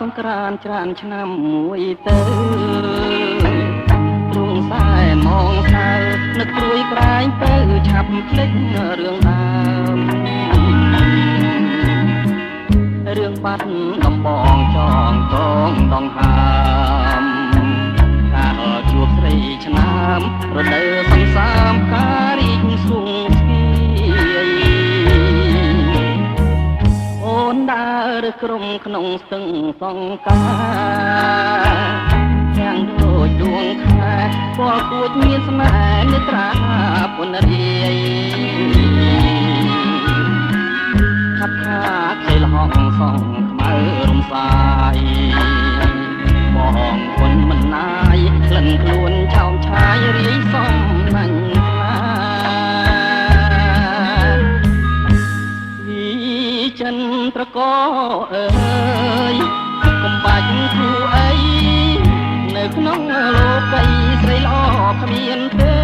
សង្ក្រានច្រានឆ្នាំមួយទៅទ្រង់ខ្សែមងសៅនឹកព្រួយក្រែងទៅឆាប់ភ្លេចរឿងដើមរឿងបាត់ដំបងចងចងដងហើមកាលជួបស្រីឆ្នាំរដូវសង្សាមការរីកស្វងស្គាយអូនដើរក្រុមក្នុងស្ទឹងសង្ការទាំងដូចដួងខែពណ៌គួចមានស្នេហ៍នេត្រាពុនរាយខាត់ខាខ្ចីលហងសងខ្មៅរំសាយបងគុណមិនណាយក្លិនខ្លួនឆោមឆាយរាយសំណាញ់ខ្លាវិចិនត្រកអើយកុំបាច់គូអីនៅក្នុងលោកីស្រីល្អគ្មានទេ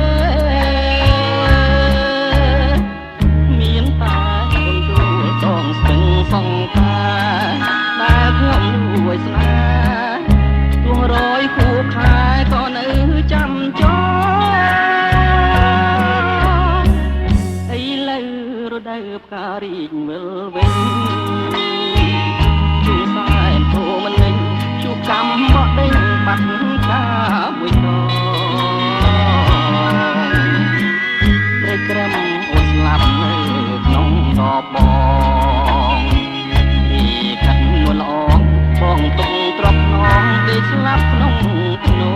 មានតែគុណទូលដងស្ទឹងសង្ការដែលខ្ញុំលួយស្នេហ៍ទួងរយគូខែក៏នៅចាំចោឥឡូវរដូវផ្ការីកវិលវិញជួសែនទូមិននឹងជួកម្មបដេញបាត់កាមួយដងព្រៃក្រំអូនស្លាប់នៅក្នុងដបបងពីខាត់នួនល្អបងទុកទ្រពនងពេលស្លាប់ក្នុងភ្នោ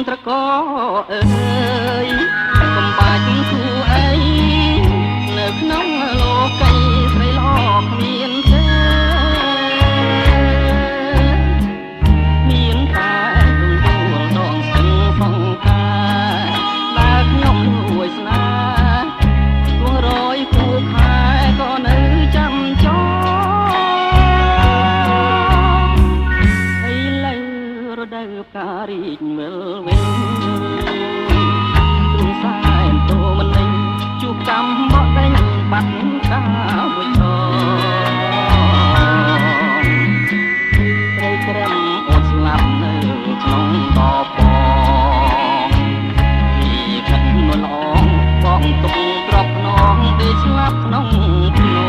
ត្រកអើយកុំបាច់គូអីនៅក្នុងលោកីស្រីល្អគ្មានទេមានតែទុំទូលដងស្ទឹងសង្ការដែលខ្ញុំលួយស្នេហ៍ទួងរយគូខែក៏នៅចាំចោឥឡូវរដូវផ្ការីកវិលវិញទ្រង់សែនតូមិននឹងជួបកម្មមកដេញបាត់កាមួយដងព្រៃក្រំអូនស្លាប់នៅក្នុងដបបងពីខាត់នួនល្អបងទុកទ្រពនងពេលស្លាប់ក្នុងភ្នោ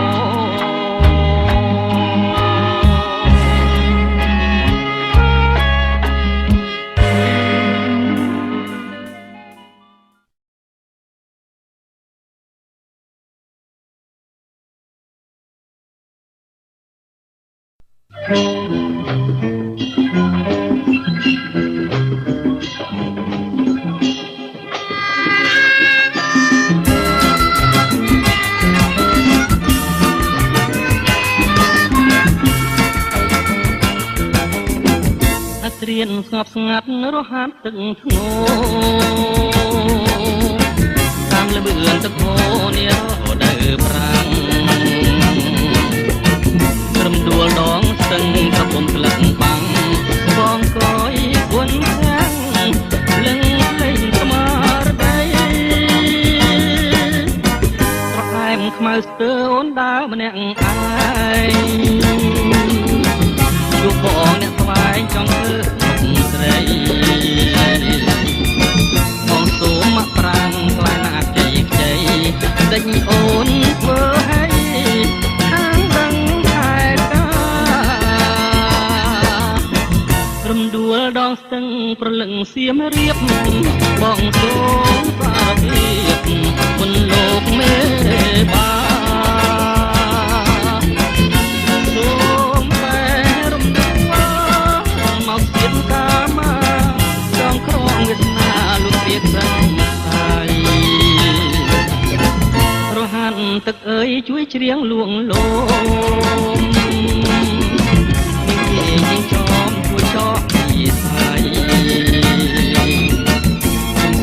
រៀនស្ងប់ស្ងាត់រហ័សទឹកធ្ងោតាមលបឿនទឹកហូរនេះរដូវប្រាំងត្រឹមដួលដងស្ទឹងកំពុំក្លិនបាំងបងក្រោយគួនខាំងលឹងលេងស្មារតីប្រអែមខ្មៅស្ទើអូនដើរម្នាក់ឯងជួបបងអ្នកស្វែងចង់ធ្វើស្រីបងសូមមកប្រាំងខ្លាណាជ័យខ្ចីដេញអូនធ្វើឲ្យខាងរឹងខែការំដួលដងស្ទឹងប្រលឹងសៀមរៀបបងសូមសារភាពគុណលោកមេបា ទឹកអើយជួយច្រៀងលួងលោមជាចោមជួយចោពីស្អី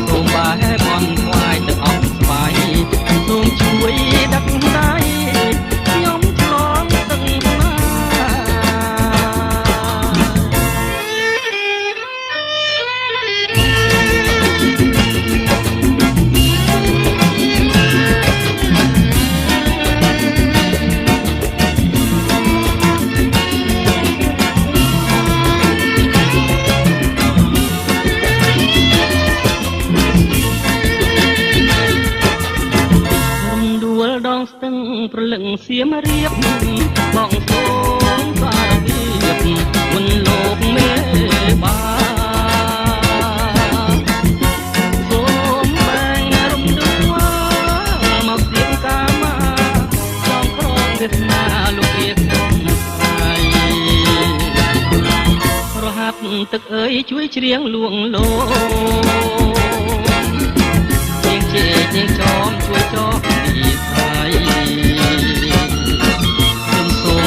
សូមបែបអន់ខ្វាយទឹកអស់ស្វាយសូមជួយដឹកដៃខ្ញុំឆ្លងទឹកស្នេប្រលឹងសៀមរៀបបងសូមសារវិបមុនលោកមេបាសូមបែងរំដួលមកស្លៀកកាមាចងក្រងវាសនាលោករៀបខ្ញុំស្អីរហាប់ទឹកអើយជួយច្រៀងលួងលោជាងជេជាងចោមជួយចោមពីស្អី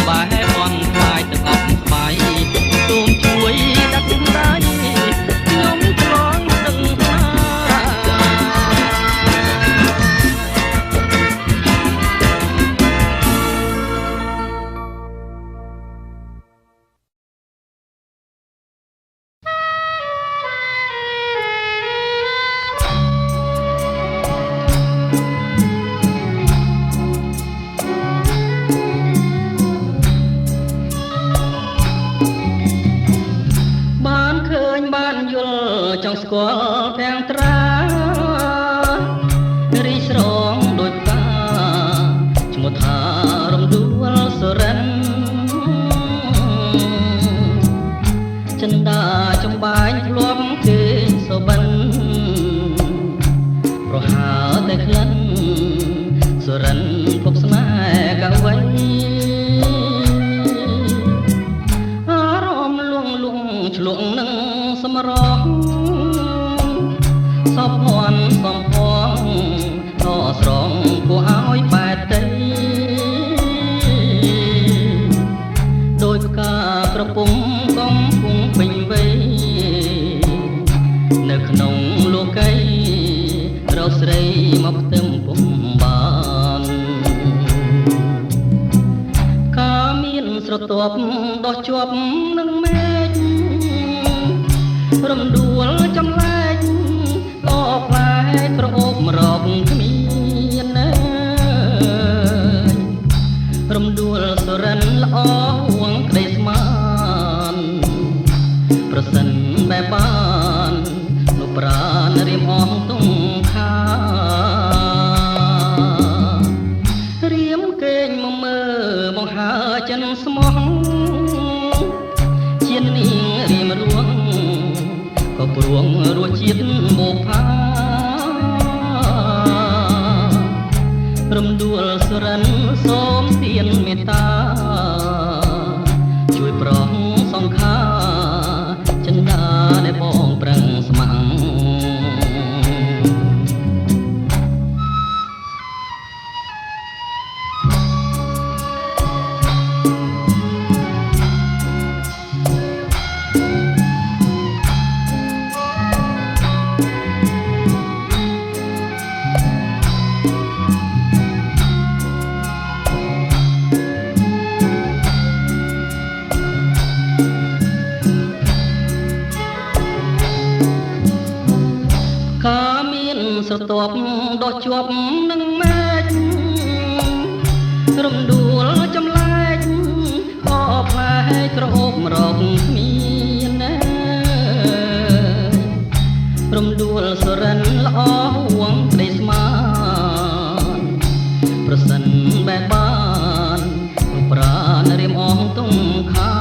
បែបអន់ខ្លាយទឹកអស់ស្បៃសូមជួយដឹកដៃខ្ញុំឆ្លងទឹកស្នេចង់ស្គាល់ទាំងត្រារីស្រងដូចផ្កាឈ្មោះថារំដួលសរិនចិន្តាចំបាញ់ធ្លាប់គេសុបិនប្រហើតែក្លិនសរិនភពស្នេហ៍កវីអារម្មណ៍លួងលងឆ្លងនឹងសម្រស់សពភ័ណ្ឌសំផងតស្រងពួកឲ្យបែតតីដោយផ្កាក្រពុំកំពុងពេញវ័យនៅក្នុងលោកីរកស្រីមកផ្ទឹមពុំបានកាមានស្រទាប់ដោះជាប់នឹងមេឃរំដួលចំលែកក៏ផ្លែក្រអូបរកគ្មានណែរំដួលសរិនល្អហួងក្តីស្មានប្រសិនបែបបានលោកប្រានរៀមអងទុំខារៀមកេងមកមើបង្ហើចិនស្មោះជានាងរៀមរួងក៏ព្រួងរសជាតិមកផារំដួលសរិនសូមទានមេត្តាជួយប្រងសង្ខាចិន្តាដែលបងប្រឹងស្ម័គ្រស្រទាប់ដោះជាប់នឹងមេឃរំដួលចំលែកក៏ផ្លែក្រអូបរកគ្មានណែរំដួលសរិនល្អហួងក្តីស្មានប្រសិនបែបបានប្រានរៀមអងទុំខា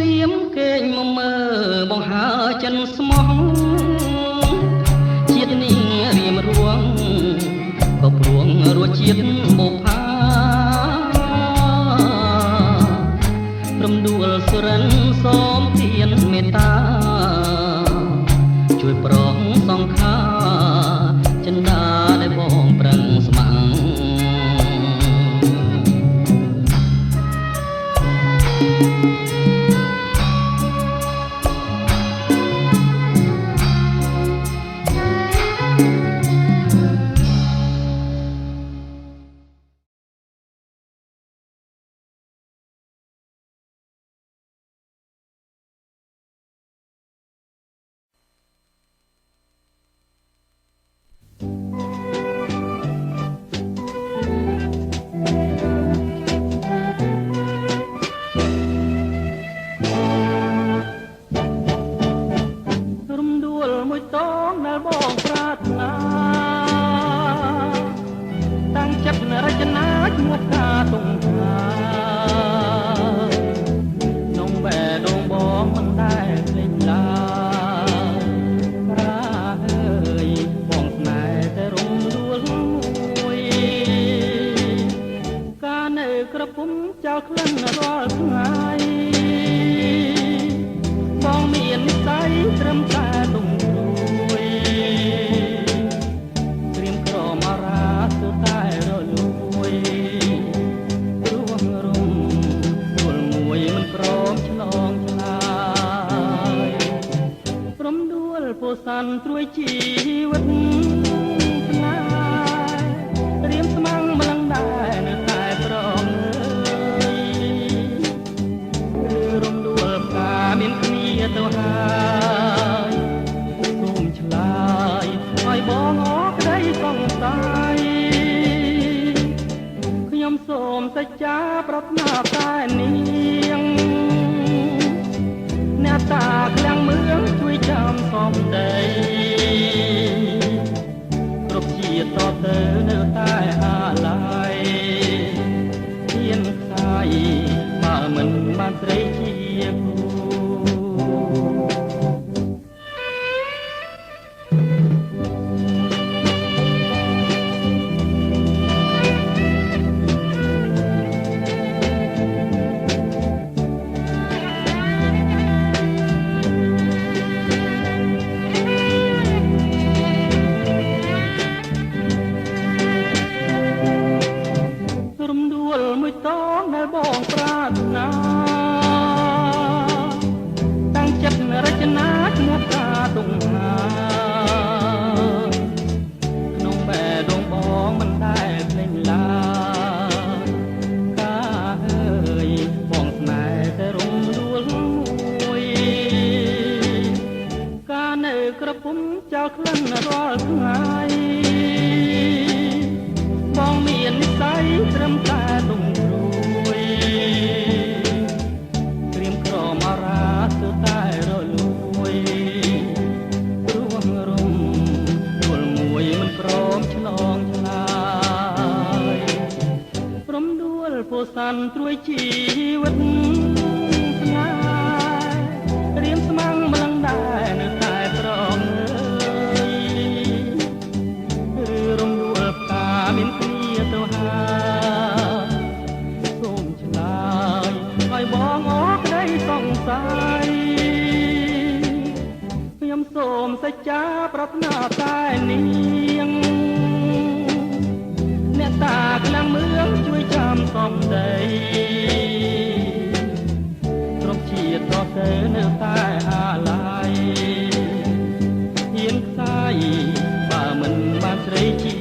រៀមកេងមកមើបង្ហើចិនស្មោះជាតិនាងរៀមរួងក៏ព្រួងរសជាតិបុផារំដួលសរិនសូមទានមេត្តាជួយប្រងសង្ខាចិន្តា វិតស្នេហ៍រៀមស្មាំងម្លឹងដែរនៅតែប្រងឬរំដួលផ្កាមានគ្នាទៅហើយសូមឆ្លើយឲ្យបងអរក្តីសង្ស័យខ្ញុំសូមសច្ចាប្រាថ្នាតែនាងអ្នកតាឃ្លាំងមឿងជួយចាំសំដីគ្រប់ជាតិតទៅនៅតែអាឡ័យហ៊ានខ្សាយបើមិនបានស្រីជាគូមួយតងដែលបងប្រាថ្នាតាំងចិត្តរចនាឈ្មោះការដងហាក្នុងបេះដូងបងមិនដែលភ្លេចឡើយការអើយបងស្នេហ៍តែរំដួលមួយការនៅក្រពុំចោលក្លិនរាល់ថ្ងៃបងមាននិស្ស័យត្រឹមតែដងព្រួយក្រៀមក្រមអារាទើបតែរលួយរួងរំដួលមួយមិនព្រមឆ្លងឆ្លើយព្រមដួលពោសាន់ត្រួយជីវិតស្នេហ៍រៀមស្មាំងម្លឹងដែរនៅតែប្រងឬរំដួលផ្កាមានគ្នាទៅហើយសូមឆ្លើយឲ្យបងអរក្តីសង្ស័យខ្ញុំសូមសច្ចាប្រាថ្នាតែនាងអ្នកតាខ្លាំងមឿងជួយចាំសំដីគ្រប់ជាតិតទៅនៅតែអាឡ័យហ៊ានខ្សាយបើមិនបានស្រីជា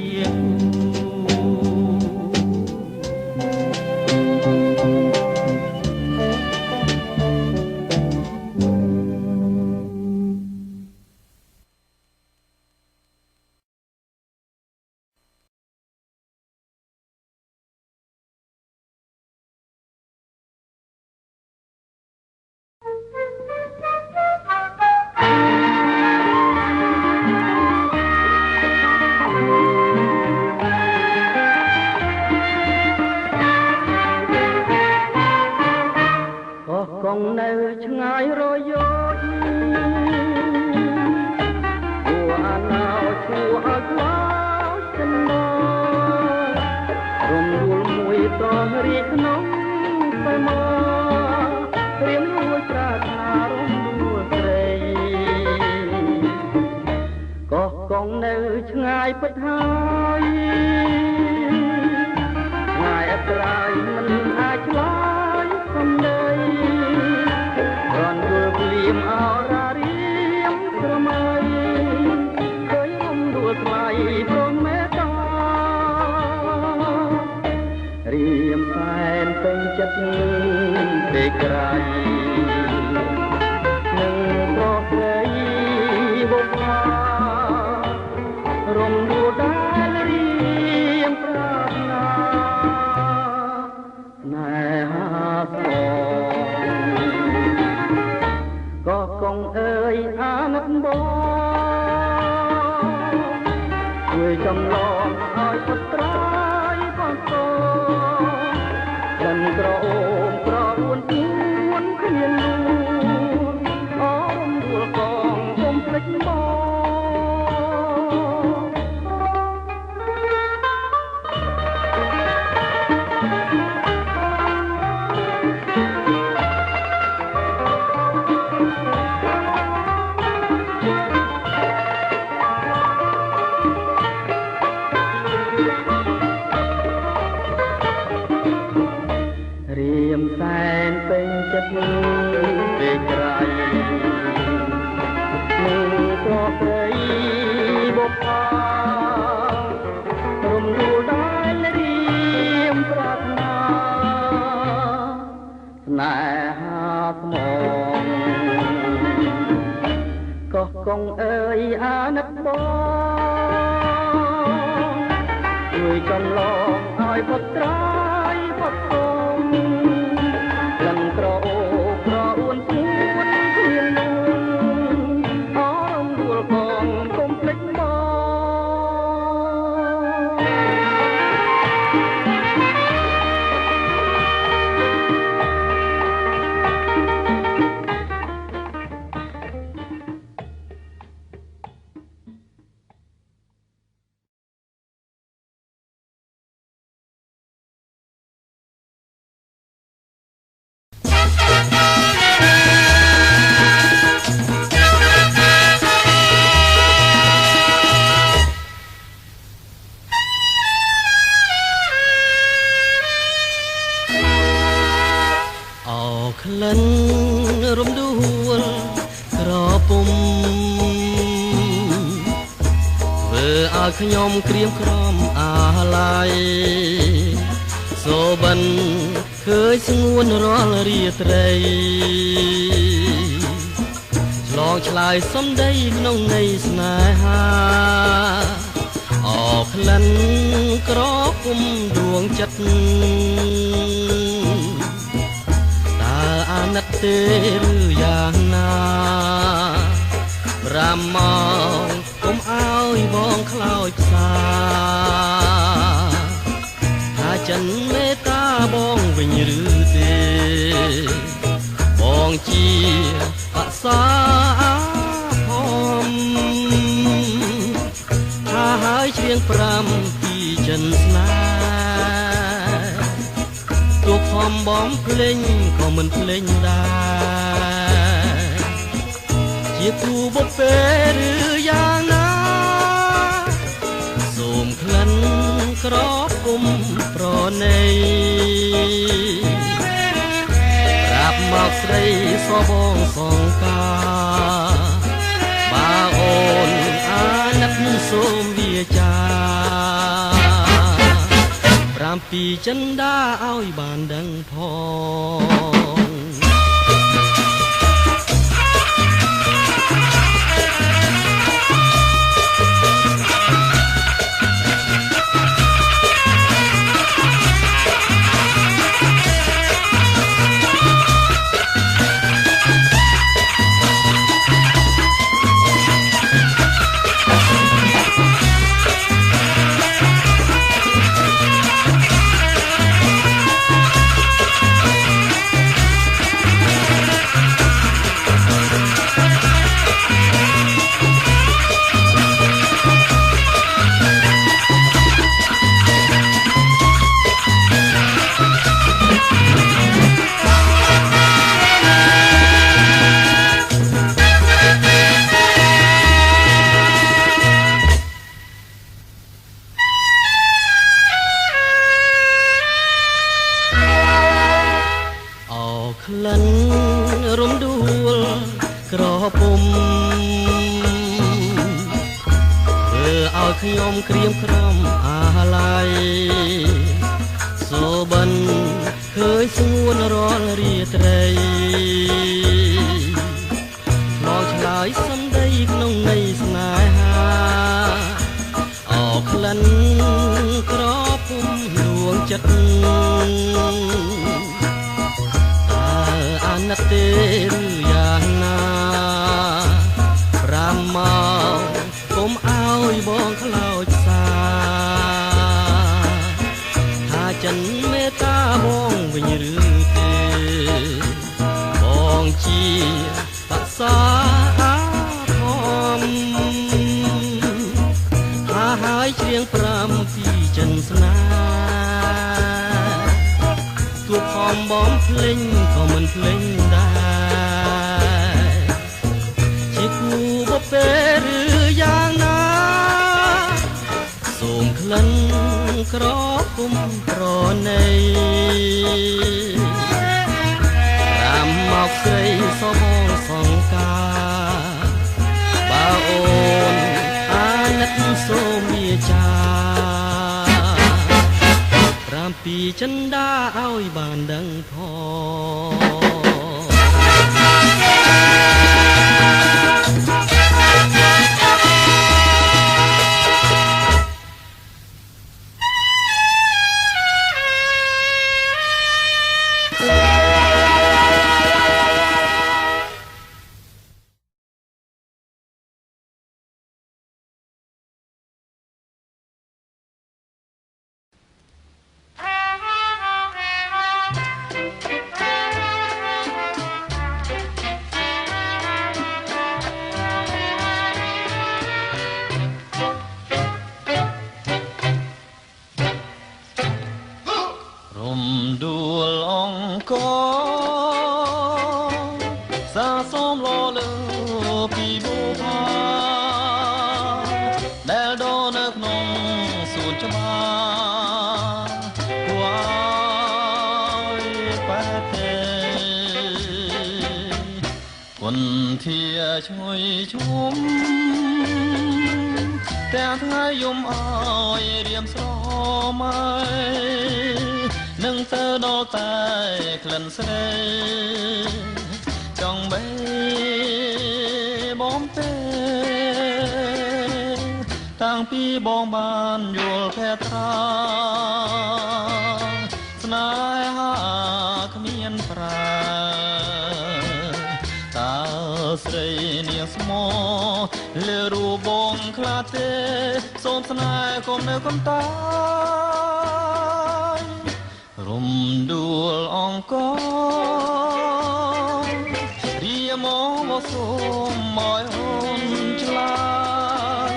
កងនៅឆ្ងាយរយោជគួរអាណោឈួរឲ្យខ្លោចចិនដរំដួលមួយតរៀបក្នុងទៅមកព្រៀងមួយប្រាថ្នារំដួលស្រីកងនៅឆ្ងាយពិតហើយឆ្ងាយអត្រាយមិនអាចឆ្លើយសំដីរនយល់ភ្លៀមអរារៀមស្រមៃឃើញរំដួលថ្លៃព្រមមេតារៀមសែនពេញចិត្តពេកក្រៃនឹងប្រស្រីបុប្ផារំដួលដែលរៀមប្រាថ្នាណែហាសក៏កងអើយអាណិតបងជួយចំឡងឲ្យពុតត្រៃបងតក្លិនក្រអូមក្រអួនពួនគ្មានលួនអរំដួលកងគុំភ្លេចបងរៀមសែនពេញចិត្តពេកក្រៃនឹងប្រស្រី បផងរំដួលដល់រៀមប្រាថ្នាស្នេហាស្មងកោះកងអើយអាណិតបងជួយចំឡងឲ្យផុតត្រៃផុតពងលំក្រអូក្រអួនពួនគ្មាននួនអរំដួលបងកុំភ្លេចបងក្លិនរំដួលក្រពុំធ្វើឲ្យខ្ញុំក្រៀមក្រំអាឡ័យសូបិនឃើញស្ងួនរាល់រាត្រីឆ្លងឆ្លើយសំដីក្នុងន័យស្នេហាអក្លិនក្រពុំដួងចិត្តអាណិតទេឬយ៉ាងណា5ម៉ោងកុំអើយបងខ្លោចផ្សាថាចិនមេត្តាបងវិញឬទេបងជាបក្សាភមថាហើយច្រៀង5ពីចិនស្នេហ៍ទូខំបំភ្លេងក៏មិនភ្លេងដែរជាគូបពេលឬយ៉ាងណាសូមក្លិនក្រពុំប្រណីប្រាប់មកស្រីសបងសងកាបើអូនអាណិតសូមវាចាពីចិនដាឲ្យបានដឹងផងក្លិនរំដួលក្រពុំធ្វើឲ្យខ្ញុំក្រៀមក្រំអាឡ័យសូបិនឃើញស្ងួនរាល់រាត្រីឆ្លងឆ្លើយសំដីក្នុងន័យស្នេហាអក្លិនក្រពុំលួងចិត្តអាណិតទេឬយ៉ាងណា5ម៉ោងកុំអើយបងខ្លោចផ្សាថាចិនមេត្តាបងវិញឬទេបងជាបក្សាភមថាហើយច្រៀង5ពីចិនស្នេហ៍ទូខំបំភ្លេងក៏មិនភ្លេងដែរជាគូបពេលឬយ៉ាងណាសូមក្លិនក្រពុំប្រណី5មកស្រីសបងសង្ការបើអូនអាណិត សូមមេចា7 ចិន្តាឲ្យបានដឹងផងដួលអង្គសាសូមលលើពីបុផាដែលដនៅក្នុងសួនច្បារគួរឲ្យបែកទេគុនធាឈ្ងុយឈុំទាំងថ្ងៃយំអើយរៀមស្រមៃនឹងទៅដល់តែក្លិនស្នេហ៍ចង់បីបងទេតាំងពីបងបានយល់ភក្ត្រាស្នេហាគ្មានប្រាតើស្រីនាងស្មោលើរូបបងខ្លាចទេសូមស្នេហ៍កុំនៅកុំតារំដួលអង្គរៀមកមកសូមមកអូនឆ្លើយ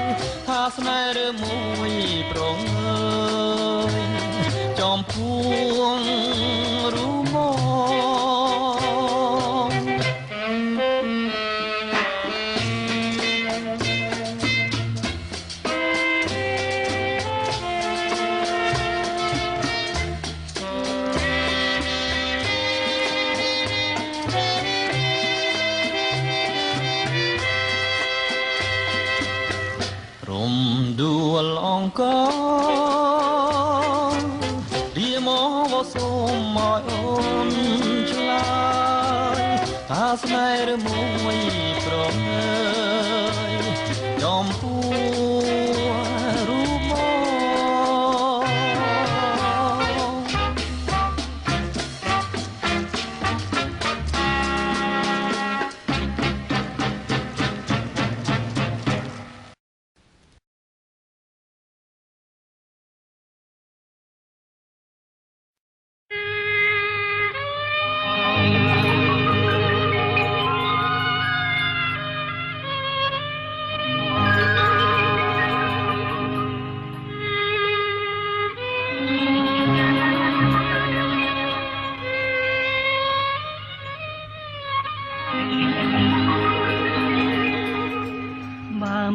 ថាស្នេហ៍ឬមួយប្រងើយចំពួងរូបមដួលអង្គរៀមកសូមមកអូនឆ្លើយថាស្នេហ៍ឬមួយប្រងើយចំពោះរូបមក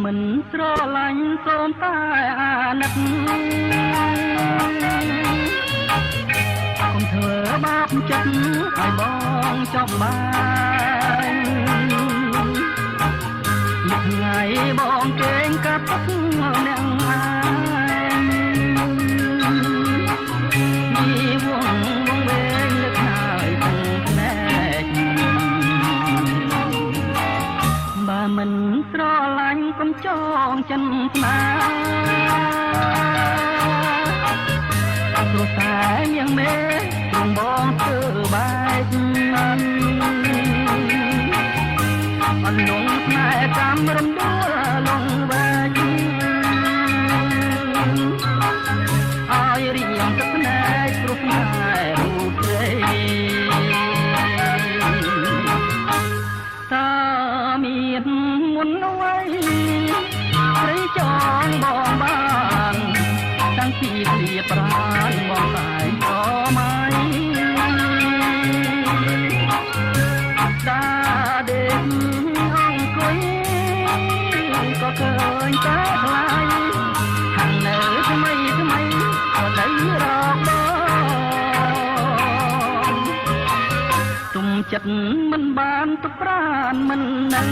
មិនស្រឡាញ់សូមតែអាណិតកុំធ្វើបាបចិត្តឲ្យបងចាប់បានមួយថ្ងៃបងគេងកាត់ទឹកអ្នកអាយមានវងវែងលើកហើយទាំងភ្នែកបើមិនស្រឡាញ់កុំចងចិនស្នាព្រោះតែយ៉ាងមេក្នុងបងធ្វើបែកអនងស្នេហ៍ចាំរំដួលលងវែងឲ្យរៀងទឹកភ្នែកព្រោះស្នេហ៍រូបព្រៃតើមានមុនអ្វីព្រៃចងបងបានតាំងពីគ្រាប្រានបងតែក៏មិនតាដេកអង្គុយក៏ឃើញតែខ្លាយខាងនៅថ្មីថ្មីក៏ដីរកបងទុំចិត្តមិនបានទុកប្រានមិននឹង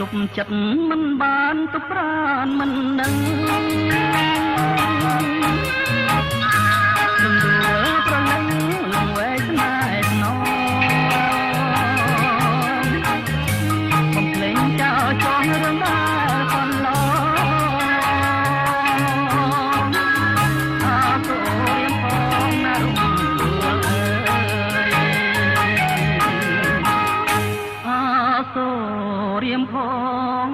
ប់ចិត្តមិនបានទៅប្រានមិនដឹងនឹងដួលប្រលឹងលងវែកស្នេហ៍ស្នងបំភ្លេងចោលចោលរឿងដែលកន្លងអរគុណរៀងផងណារំដួលអើយអរគុណរៀងផង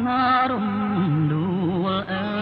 ណារំដួលអើយ